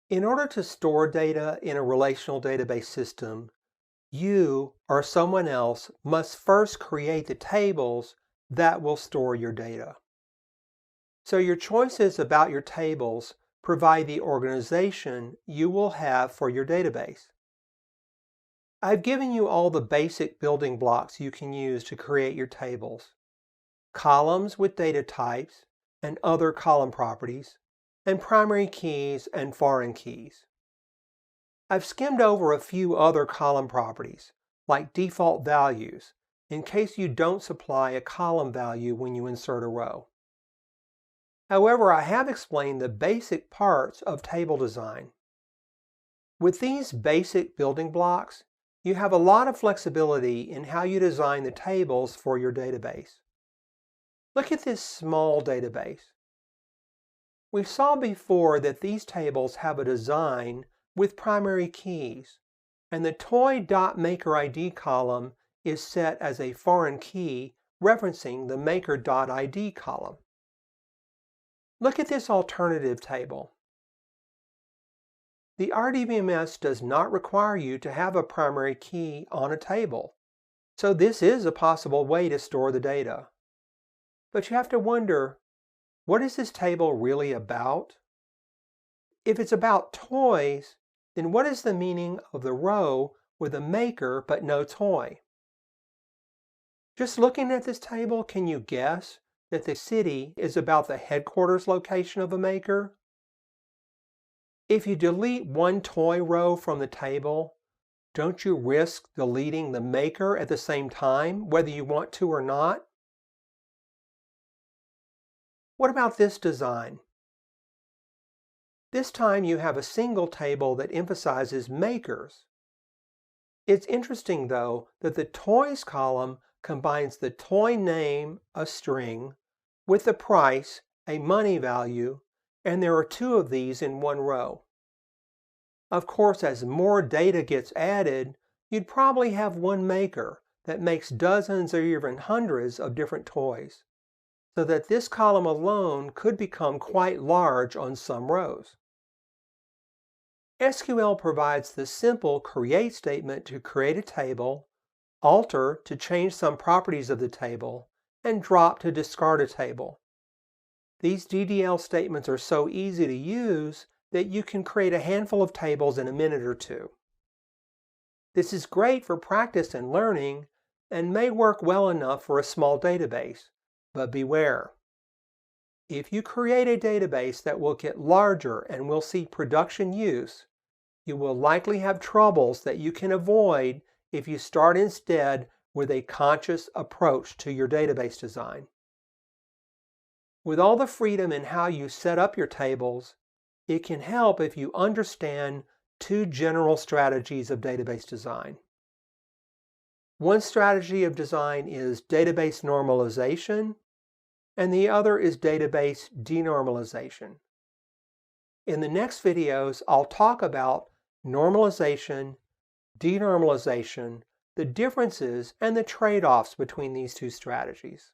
In order to store data in a relational database system, you or someone else must first create the tables that will store your data. So your choices about your tables provide the organization you will have for your database. I've given you all the basic building blocks you can use to create your tables: columns with data types and other column properties, and primary keys and foreign keys. I've skimmed over a few other column properties, like default values, in case you don't supply a column value when you insert a row. However, I have explained the basic parts of table design. With these basic building blocks, you have a lot of flexibility in how you design the tables for your database. Look at this small database. We saw before that these tables have a design with primary keys, and the toy.makerID column is set as a foreign key referencing the maker.id column. Look at this alternative table. The RDBMS does not require you to have a primary key on a table, so this is a possible way to store the data. But you have to wonder, what is this table really about? If it's about toys, then what is the meaning of the row with a maker but no toy? Just looking at this table, can you guess that the city is about the headquarters location of a maker? If you delete one toy row from the table, don't you risk deleting the maker at the same time, whether you want to or not? What about this design? This time you have a single table that emphasizes makers. It's interesting, though, that the toys column combines the toy name, a string, with the price, a money value, and there are two of these in one row. Of course, as more data gets added, you'd probably have one maker that makes dozens or even hundreds of different toys, so that this column alone could become quite large on some rows. SQL provides the simple create statement to create a table, alter to change some properties of the table, and drop to discard a table. These DDL statements are so easy to use that you can create a handful of tables in a minute or two. This is great for practice and learning and may work well enough for a small database, but beware. If you create a database that will get larger and will see production use, you will likely have troubles that you can avoid if you start instead with a conscious approach to your database design. With all the freedom in how you set up your tables, it can help if you understand two general strategies of database design. One strategy of design is database normalization, and the other is database denormalization. In the next videos, I'll talk about normalization, denormalization, the differences, and the trade-offs between these two strategies.